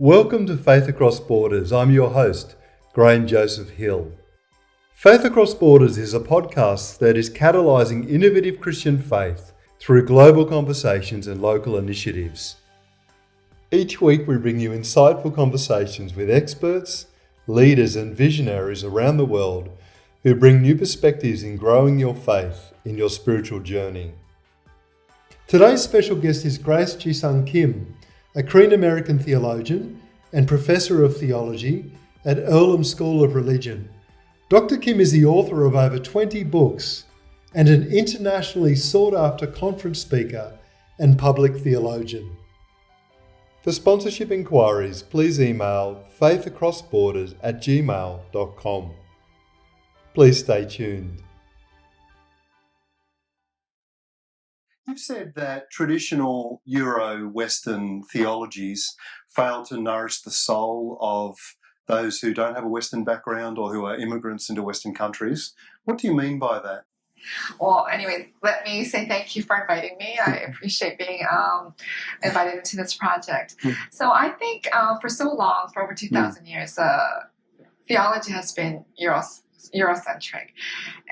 Welcome to Faith Across Borders. I'm your host, Graham Joseph Hill. Faith Across Borders is a podcast that is catalysing innovative Christian faith through global conversations and local initiatives. Each week we bring you insightful conversations with experts, leaders and visionaries around the world who bring new perspectives in growing your faith in your spiritual journey. Today's special guest is Grace Ji-Sung Kim, a Korean-American theologian and professor of theology at Earlham School of Religion. Dr. Kim is the author of over 20 books and an internationally sought-after conference speaker and public theologian. For sponsorship inquiries, please email faithacrossborders@gmail.com. Please stay tuned. You've said that traditional Euro-Western theologies fail to nourish the soul of those who don't have a Western background or who are immigrants into Western countries. What do you mean by that? Well, anyway, let me say thank you for inviting me. I appreciate being invited into this project. So I think for so long, for over 2,000 years, theology has been Eurocentric.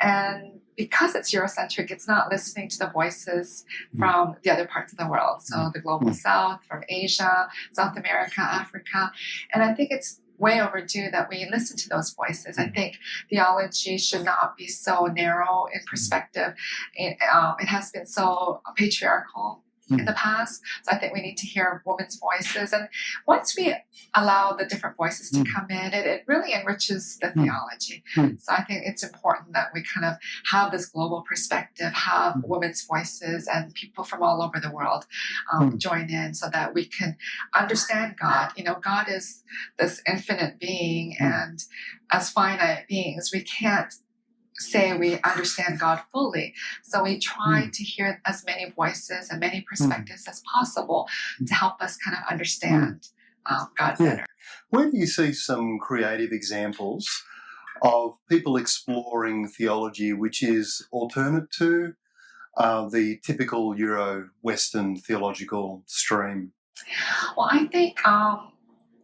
And because it's Eurocentric, it's not listening to the voices from the other parts of the world. So the global South, from Asia, South America, Africa. And I think it's way overdue that we listen to those voices. I think theology should not be so narrow in perspective. It has been so patriarchal in the past. So I think we need to hear women's voices. And once we allow the different voices to come in, it really enriches the theology. So I think it's important that we kind of have this global perspective, have women's voices and people from all over the world join in so that we can understand God. You know, God is this infinite being, and as finite beings, we can't say we understand God fully. So we try to hear as many voices and many perspectives as possible to help us kind of understand God better. Where do you see some creative examples of people exploring theology which is alternate to the typical Euro-Western theological stream? Well, I think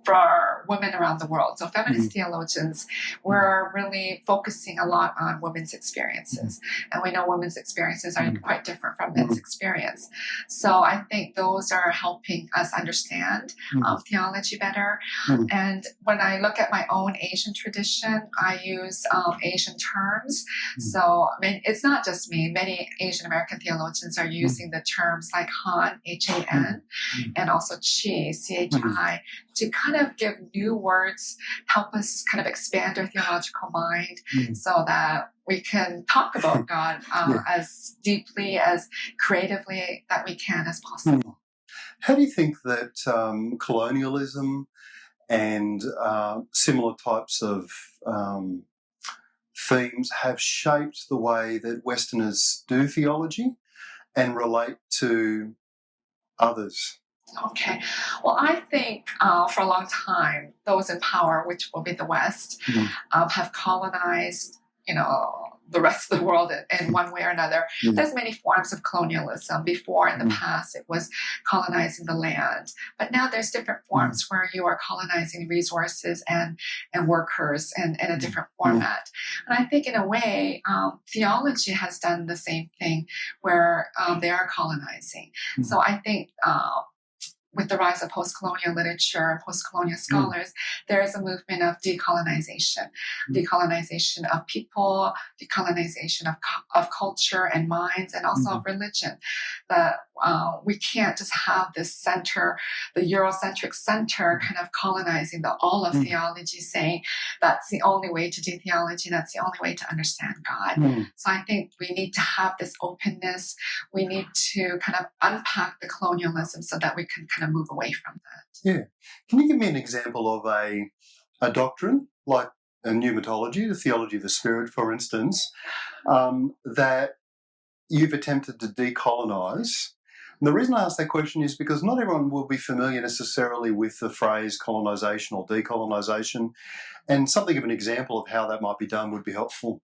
for women around the world. So feminist theologians were really focusing a lot on women's experiences. And we know women's experiences are quite different from men's experience. So I think those are helping us understand theology better. And when I look at my own Asian tradition, I use Asian terms. So it's not just me. Many Asian-American theologians are using the terms like Han, H-A-N, and also Chi, C-H-I, to kind of give new words, help us kind of expand our theological mind so that we can talk about God as deeply, as creatively that we can as possible. How do you think that colonialism and similar types of themes have shaped the way that Westerners do theology and relate to others? Okay. Well, I think for a long time, those in power, which will be the West, have colonized, the rest of the world in one way or another. There's many forms of colonialism. Before, in the past, it was colonizing the land. But now there's different forms where you are colonizing resources and workers in a different format. And I think in a way, theology has done the same thing where they are colonizing. So I think with the rise of post-colonial literature and post-colonial scholars, there is a movement of decolonization of people, decolonization of culture and minds, and also of religion. That we can't just have this center, the Eurocentric center, kind of colonizing all of theology, saying that's the only way to do theology, that's the only way to understand God. So I think we need to have this openness. We need to kind of unpack the colonialism so that we can kind of move away from that. Yeah. Can you give me an example of a doctrine, like a pneumatology, the theology of the Spirit, for instance, that you've attempted to decolonize? And the reason I ask that question is because not everyone will be familiar necessarily with the phrase colonization or decolonization, and something of an example of how that might be done would be helpful.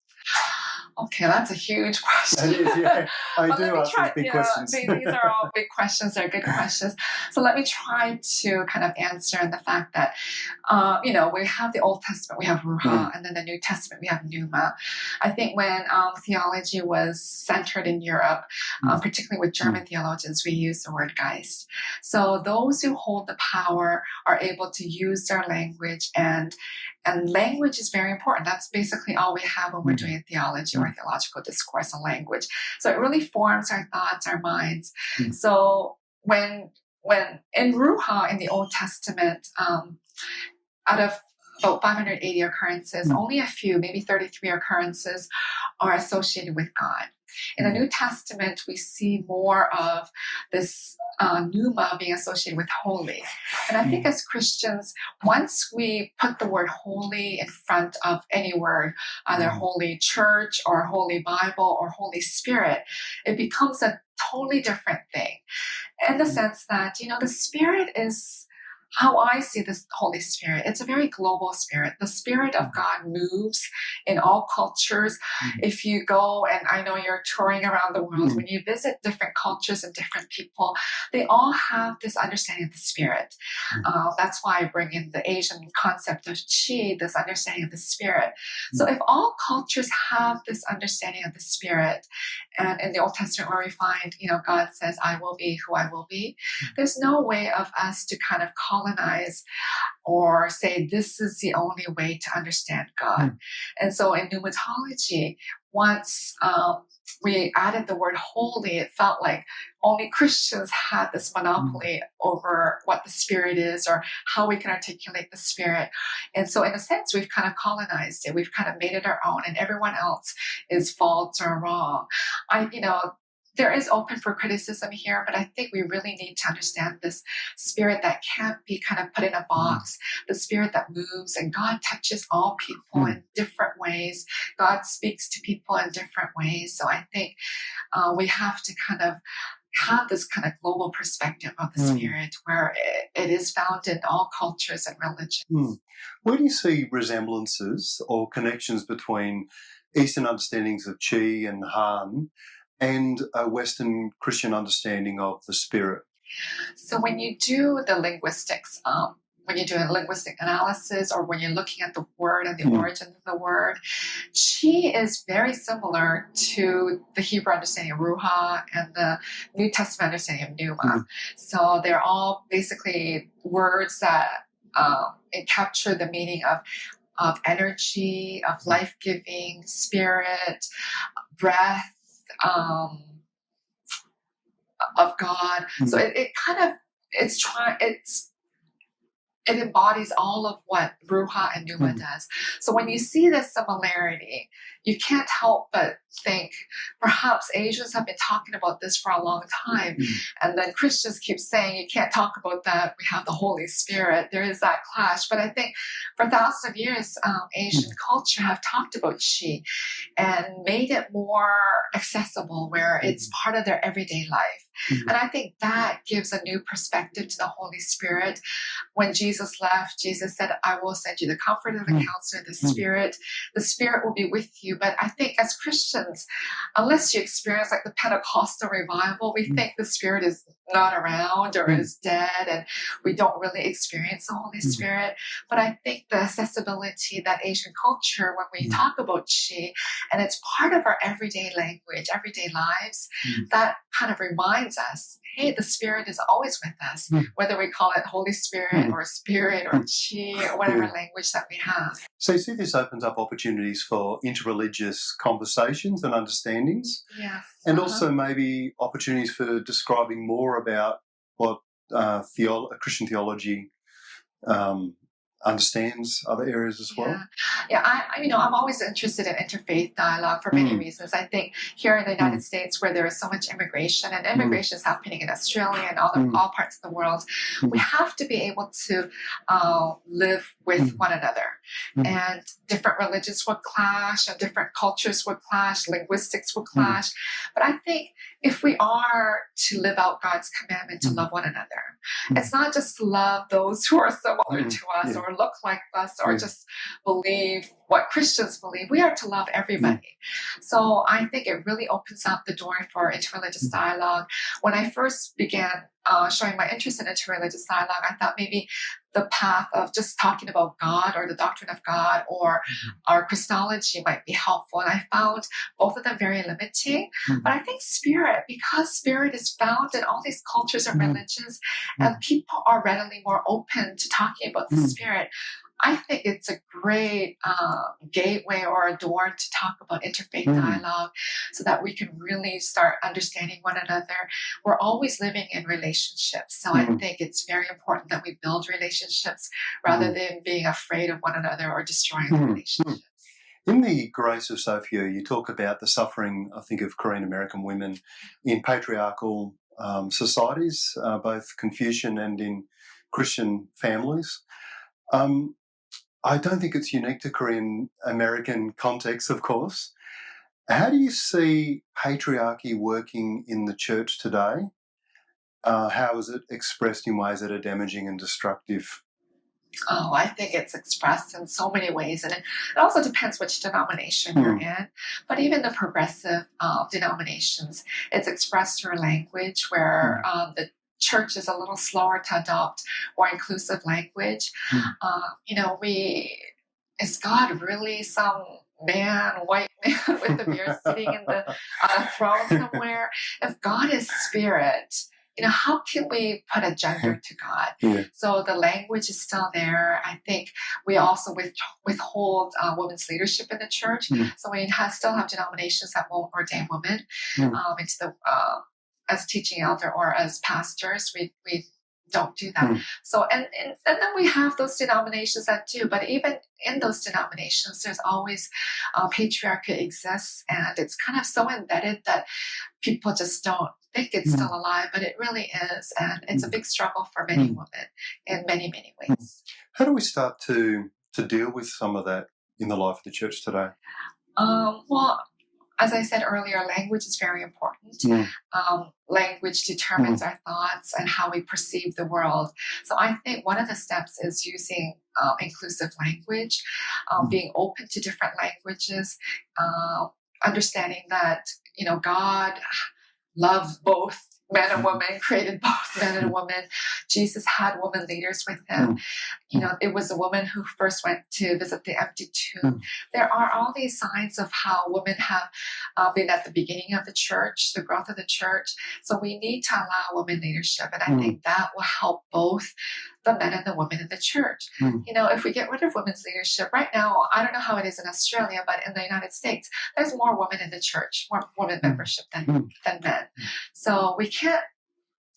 Okay, that's a huge question. It is, yeah. I But do let me ask try. these big Yeah, questions. these are all big questions. They're good questions. So let me try to kind of answer in the fact that, we have the Old Testament, we have Ruha, and then the New Testament, we have Pneuma. I think when theology was centered in Europe, particularly with German theologians, we use the word Geist. So those who hold the power are able to use their language, and language is very important. That's basically all we have when we're doing theology or theological discourse and language. So it really forms our thoughts, our minds. So when in Ruha in the Old Testament, out of about 580 occurrences, only a few, maybe 33 occurrences, are associated with God. In the New Testament, we see more of this pneuma being associated with holy. And I think as Christians, once we put the word holy in front of any word, either Holy Church or Holy Bible or Holy Spirit, it becomes a totally different thing. In the sense that, the Spirit is how I see this Holy Spirit. It's a very global spirit. The Spirit of God moves in all cultures. If you go, and I know you're touring around the world, when you visit different cultures and different people, they all have this understanding of the Spirit. That's why I bring in the Asian concept of Chi, this understanding of the Spirit. So if all cultures have this understanding of the Spirit, and in the Old Testament where we find, God says, I will be who I will be, there's no way of us to kind of colonize or say this is the only way to understand God. And so in pneumatology, once we added the word holy, it felt like only Christians had this monopoly over what the Spirit is or how we can articulate the Spirit. And so in a sense, we've kind of colonized it. We've kind of made it our own, and everyone else is false or wrong. There is open for criticism here, but I think we really need to understand this Spirit that can't be kind of put in a box, the Spirit that moves, and God touches all people in different ways. God speaks to people in different ways. So I think we have to kind of have this kind of global perspective of the Spirit where it is found in all cultures and religions. Where do you see resemblances or connections between Eastern understandings of Chi and Han and a Western Christian understanding of the Spirit? So when you do the linguistics, when you're doing linguistic analysis, or when you're looking at the word and the origin of the word, Chi is very similar to the Hebrew understanding of Ruha and the New Testament understanding of Pneuma. So they're all basically words that capture the meaning of energy, of life-giving, spirit, breath, of God. So it embodies all of what Ruha and Pneuma does. So when you see this similarity, you can't help but think perhaps Asians have been talking about this for a long time, and then Christians keep saying you can't talk about that, we have the Holy Spirit. There is that clash. But I think for thousands of years, Asian culture have talked about Chi and made it more accessible, where it's part of their everyday life. And I think that gives a new perspective to the Holy Spirit. When Jesus left, Jesus said, I will send you the Comforter, the Counselor, the Spirit. The Spirit will be with you. But I think as Christians, unless you experience like the Pentecostal revival, we think the Spirit is not around or is dead, and we don't really experience the Holy Spirit. But I think the accessibility that Asian culture, when we talk about Chi, and it's part of our everyday language, everyday lives, that kind of reminds us, hey, the Spirit is always with us, whether we call it Holy Spirit or Spirit or Chi or whatever language that we have. So you see this opens up opportunities for interreligious conversations and understandings, and also maybe opportunities for describing more about what Christian theology understands other areas as well. I'm always interested in interfaith dialogue for many reasons. I think here in the United States, where there is so much immigration, and immigration is happening in Australia and all parts of the world, we have to be able to live with one another. And different religions will clash, and different cultures will clash, linguistics will clash. But I think if we are to live out God's commandment to love one another, it's not just to love those who are similar to us or look like us or just believe what Christians believe, we are to love everybody. So I think it really opens up the door for interreligious dialogue. When I first began showing my interest in interreligious dialogue, I thought maybe the path of just talking about God or the doctrine of God or our Christology might be helpful. And I found both of them very limiting. But I think spirit, because spirit is found in all these cultures and religions, and people are readily more open to talking about the spirit, I think it's a great gateway or a door to talk about interfaith dialogue so that we can really start understanding one another. We're always living in relationships. So I think it's very important that we build relationships rather than being afraid of one another or destroying the relationships. In the Grace of Sophia, you talk about the suffering, I think, of Korean American women in patriarchal societies, both Confucian and in Christian families. I don't think it's unique to Korean American context, of course. How do you see patriarchy working in the church today? How is it expressed in ways that are damaging and destructive? Oh, I think it's expressed in so many ways. And it also depends which denomination you're in. But even the progressive denominations, it's expressed through language where the church is a little slower to adopt more inclusive language. Is God really some white man with a beard sitting in the throne somewhere? If God is spirit, how can we put a gender to God? So the language is still there. I think we also withhold women's leadership in the church. So we still have denominations that won't ordain women into the as teaching elder or as pastors. We don't do that. So and then we have those denominations that do, but even in those denominations, there's always patriarchy exists, and it's kind of so embedded that people just don't think it's still alive, but it really is, and it's a big struggle for many women in many, many ways. How do we start to deal with some of that in the life of the church today? Well, as I said earlier, language is very important. Language determines our thoughts and how we perceive the world. So I think one of the steps is using inclusive language, being open to different languages, understanding that, God loves both men and women, created both men and women. Jesus had women leaders with him. It was a woman who first went to visit the empty tomb. There are all these signs of how women have been at the beginning of the church, the growth of the church. So we need to allow women leadership. And I think that will help both the men and the women in the church. If we get rid of women's leadership right now, I don't know how it is in Australia, but in the United States, there's more women in the church, more women membership than men. So we can't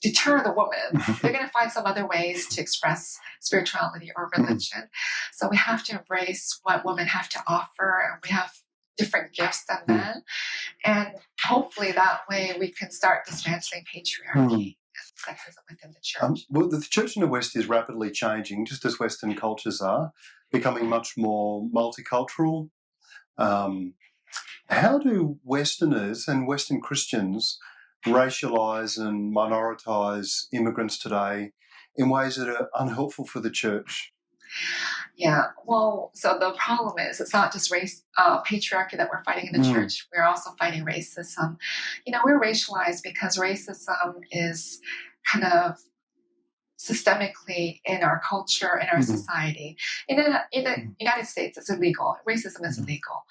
deter the women. They're going to find some other ways to express spirituality or religion. So we have to embrace what women have to offer, and we have different gifts than men. And hopefully that way we can start dismantling patriarchy. Sexism within the church. Well, the church in the West is rapidly changing, just as Western cultures are, becoming much more multicultural. How do Westerners and Western Christians racialise and minoritise immigrants today in ways that are unhelpful for the church? Yeah, well, so the problem is it's not just patriarchy that we're fighting in the church. We're also fighting racism. We're racialized because racism is kind of systemically in our culture, in our society. In the United States, it's illegal. Racism is illegal.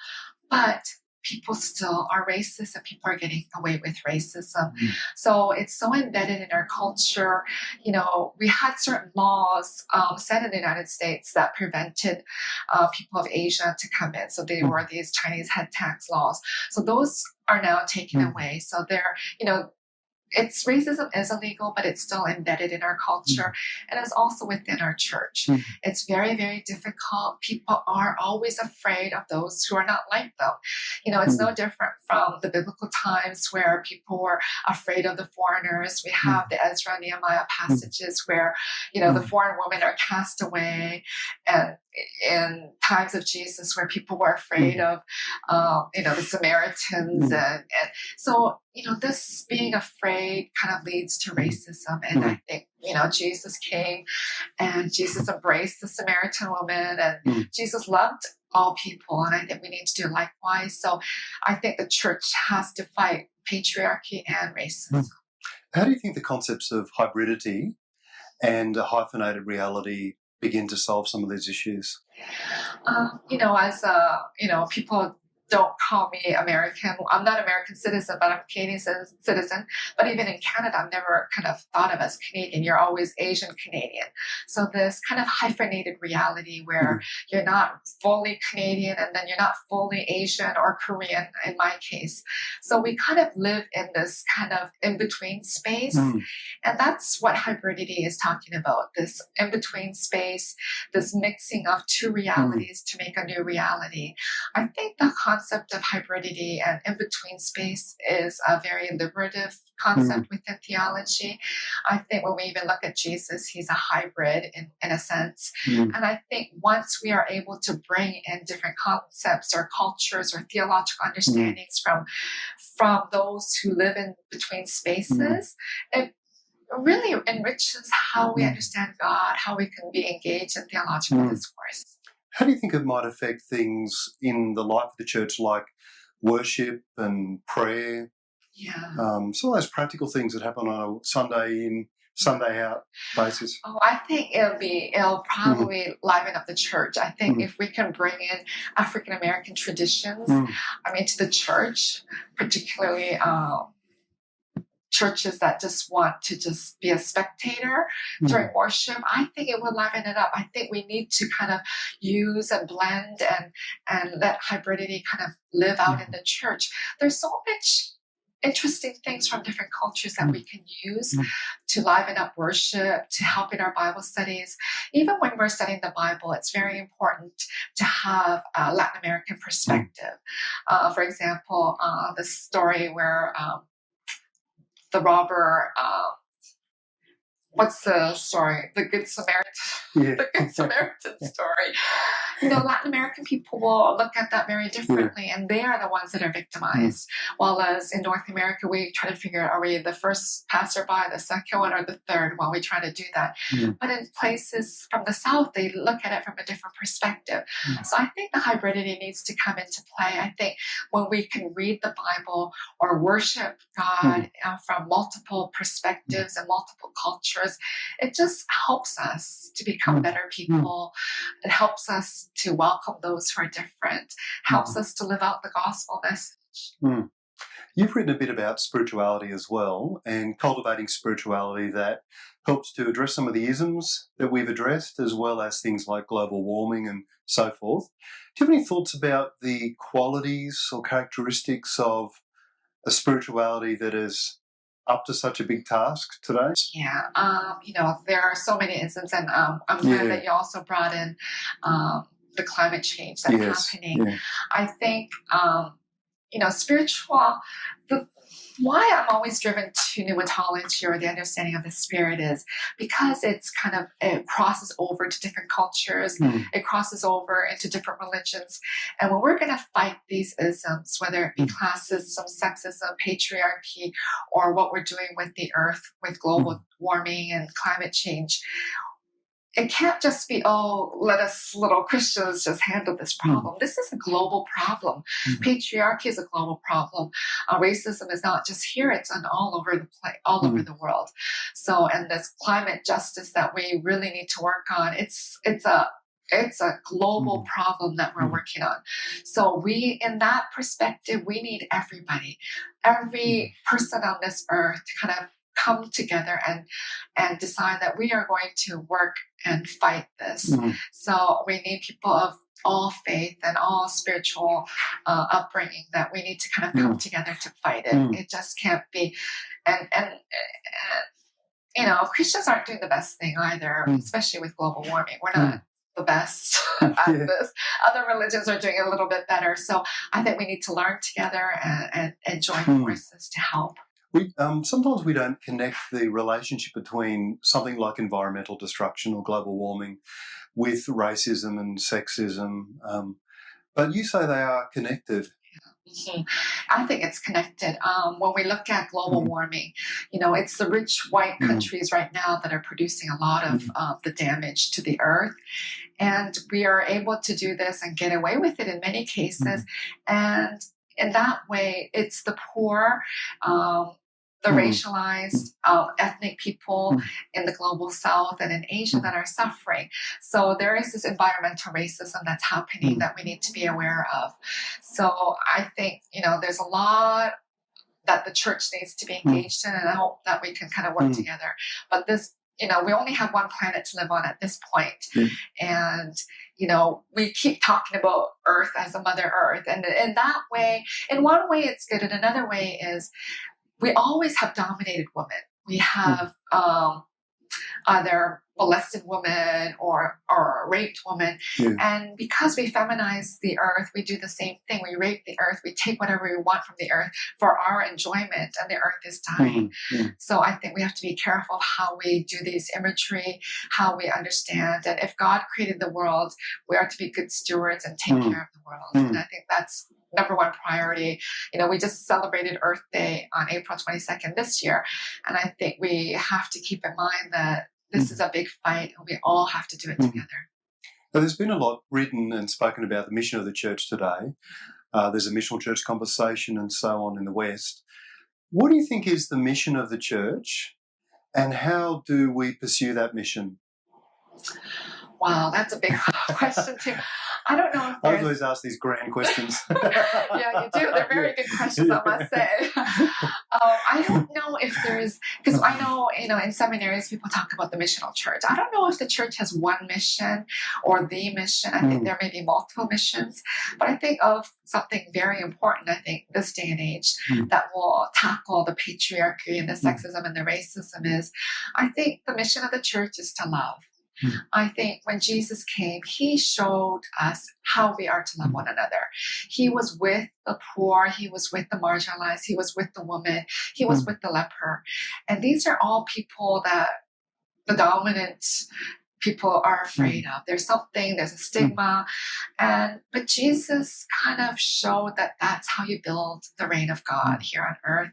But people still are racist, and people are getting away with racism. So it's so embedded in our culture. We had certain laws set in the United States that prevented people of Asia to come in. So they were these Chinese head tax laws. So those are now taken away. So they're, racism is illegal, but it's still embedded in our culture, and it's also within our church. It's very, very difficult. People are always afraid of those who are not like them. It's no different from the biblical times where people were afraid of the foreigners. We have the Ezra and Nehemiah passages where, the foreign women are cast away, and in times of Jesus where people were afraid of, the Samaritans. And so, this being afraid kind of leads to racism. And I think, Jesus came and Jesus embraced the Samaritan woman, and Jesus loved all people, and I think we need to do likewise. So I think the church has to fight patriarchy and racism. How do you think the concepts of hybridity and a hyphenated reality begin to solve some of these issues? People don't call me American. I'm not American citizen, but I'm Canadian citizen. But even in Canada, I'm never kind of thought of as Canadian. You're always Asian Canadian. So this kind of hyphenated reality where you're not fully Canadian and then you're not fully Asian or Korean in my case. So we kind of live in this kind of in-between space. And that's what hybridity is talking about, this in-between space, this mixing of two realities to make a new reality. I think the concept of hybridity and in-between space is a very liberative concept within theology. I think when we even look at Jesus, he's a hybrid in a sense. And I think once we are able to bring in different concepts or cultures or theological understandings from those who live in between spaces, it really enriches how we understand God, how we can be engaged in theological discourse. How do you think it might affect things in the life of the church, like worship and prayer? Yeah. Some of those practical things that happen on a Sunday in, Sunday out basis. Oh, I think it'll probably liven up the church. I think if we can bring in African American traditions, to the church, particularly churches that just want to just be a spectator during worship, I think it would liven it up. I think we need to kind of use and blend and let hybridity kind of live out in the church. There's so much interesting things from different cultures that we can use to liven up worship, to help in our Bible studies. Even when we're studying the Bible, it's very important to have a Latin American perspective. For example, the story where the robber, what's the story? The Good Samaritan. The Good Samaritan story. Latin American people will look at that very differently, and they are the ones that are victimized. While as in North America, we try to figure out, are we the first passerby, the second one, or the third one? We try to do that. But in places from the South, they look at it from a different perspective. So I think the hybridity needs to come into play. I think when we can read the Bible or worship God from multiple perspectives and multiple cultures, it just helps us to become better people. It helps us to welcome those who are different, helps us to live out the gospel message. You've written a bit about spirituality as well, and cultivating spirituality that helps to address some of the isms that we've addressed, as well as things like global warming and so forth. Do you have any thoughts about the qualities or characteristics of a spirituality that is up to such a big task today? Yeah, there are so many isms, and I'm glad that you also brought in the climate change that's happening. I think, why I'm always driven to pneumatology or the understanding of the spirit is because it crosses over to different cultures, it crosses over into different religions. And when we're going to fight these isms, whether it be classism, sexism, patriarchy, or what we're doing with the earth, with global warming and climate change, it can't just be, let us little Christians just handle this problem. This is a global problem. Patriarchy is a global problem. Racism is not just here; it's all over the world. So, and this climate justice that we really need to work on, it's a global problem that we're working on. So in that perspective, we need everybody, every person on this earth to kind of come together and decide that we are going to work and fight this. So we need people of all faith and all spiritual upbringing, that we need to kind of come together to fight it. It just can't be, and Christians aren't doing the best thing either, especially with global warming. We're not the best at this. Other religions are doing it a little bit better. So I think we need to learn together and join forces to help. Sometimes we don't connect the relationship between something like environmental destruction or global warming with racism and sexism, but you say they are connected. Mhm. I think it's connected. When we look at global warming, it's the rich white countries right now that are producing a lot of the damage to the earth. And we are able to do this and get away with it in many cases. And in that way, it's the poor, the racialized, ethnic people in the global south and in Asia that are suffering. So there is this environmental racism that's happening that we need to be aware of. So I think, there's a lot that the church needs to be engaged in, and I hope that we can kind of work together. But this, we only have one planet to live on at this point. And, we keep talking about Earth as a Mother Earth. And in that way, in one way it's good. And another way is we always have dominated women. We have either molested women or raped women. And because we feminize the earth, we do the same thing. We rape the earth. We take whatever we want from the earth for our enjoyment, and the earth is dying. So I think we have to be careful of how we do these imagery, how we understand. And if God created the world, we are to be good stewards and take care of the world. And I think that's number one priority. We just celebrated Earth Day on April 22nd this year. And I think we have to keep in mind that this is a big fight and we all have to do it together. Now, there's been a lot written and spoken about the mission of the church today. There's a missional church conversation and so on in the West. What do you think is the mission of the church, and how do we pursue that mission? Wow, that's a big question too. I don't know if I always ask these grand questions. Yeah, you do. They're very good questions, I must say. I don't know if there's, because I know, in seminaries people talk about the missional church. I don't know if the church has one mission or the mission. I think there may be multiple missions. But I think of something very important, I think, this day and age that will tackle the patriarchy and the sexism and the racism is, I think the mission of the church is to love. I think when Jesus came, he showed us how we are to love one another. He was with the poor. He was with the marginalized. He was with the woman. He was with the leper. And these are all people that the dominant people are afraid of. There's a stigma. But Jesus kind of showed that that's how you build the reign of God here on earth.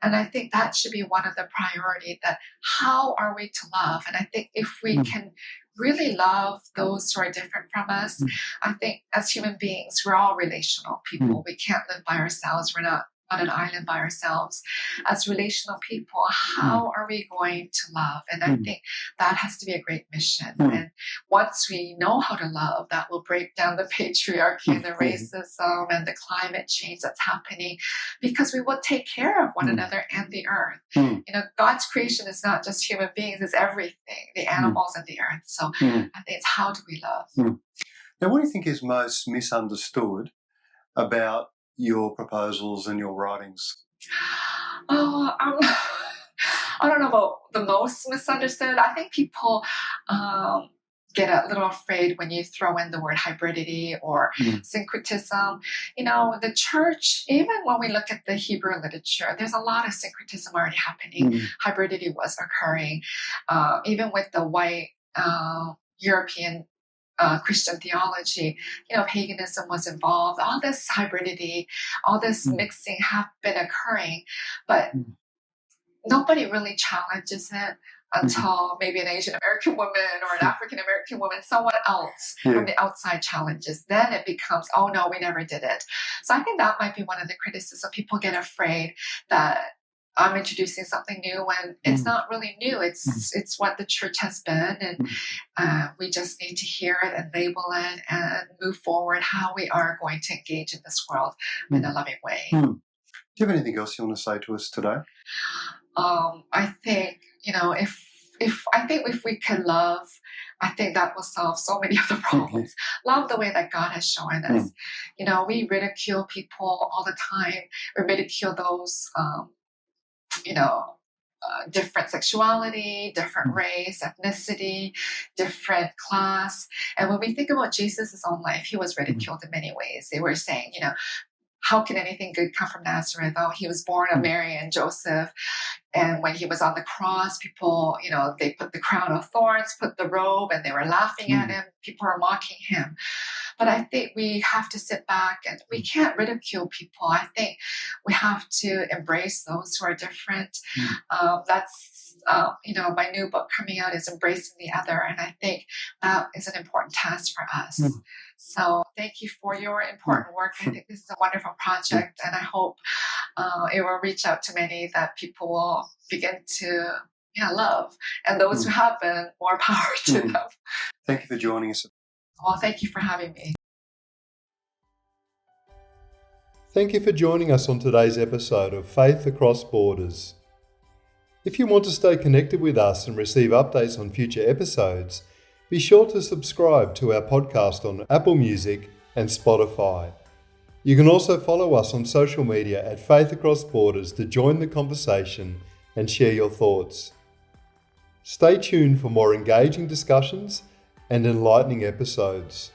And I think that should be one of the priorities, that how are we to love? And I think if we can really love those who are different from us, I think as human beings, we're all relational people. We can't live by ourselves. We're not on an island by ourselves. As relational people, how are we going to love? And I think that has to be a great mission. And once we know how to love, that will break down the patriarchy and the racism and the climate change that's happening, because we will take care of one another and the earth. God's creation is not just human beings, it's everything, the animals and the earth. So I think it's how do we love? Now, what do you think is most misunderstood about your proposals and your writings? I don't know about the most misunderstood. I think people get a little afraid when you throw in the word hybridity or syncretism. The church, even when we look at the Hebrew literature, there's a lot of syncretism already happening. Hybridity was occurring. Even with the white European Christian theology, paganism was involved. All this hybridity, all this mixing have been occurring, but nobody really challenges it until maybe an Asian-American woman or an African-American woman, someone else from the outside challenges. Then it becomes, oh no, we never did it. So I think that might be one of the criticisms. People get afraid that I'm introducing something new when it's not really new. It's what the church has been, and we just need to hear it and label it and move forward how we are going to engage in this world in a loving way. Do you have anything else you want to say to us today? I think, if we can love, I think that will solve so many of the problems. Love the way that God has shown us. We ridicule people all the time. We ridicule those different sexuality, different race, ethnicity, different class. And when we think about Jesus' own life, he was ridiculed in many ways. They were saying, how can anything good come from Nazareth? Oh, he was born of Mary and Joseph. And when he was on the cross, people, they put the crown of thorns, put the robe, and they were laughing at him. People were mocking him. But I think we have to sit back and we can't ridicule people. I think we have to embrace those who are different. That's my new book coming out is Embracing the Other, and I think that is an important task for us. So thank you for your important work. I think this is a wonderful project, and I hope it will reach out to many, that people will begin to love. And those who haven't, more power to them. Thank you for joining us. Well, thank you for having me. Thank you for joining us on today's episode of Faith Across Borders. If you want to stay connected with us and receive updates on future episodes, be sure to subscribe to our podcast on Apple Music and Spotify. You can also follow us on social media at Faith Across Borders to join the conversation and share your thoughts. Stay tuned for more engaging discussions and enlightening episodes.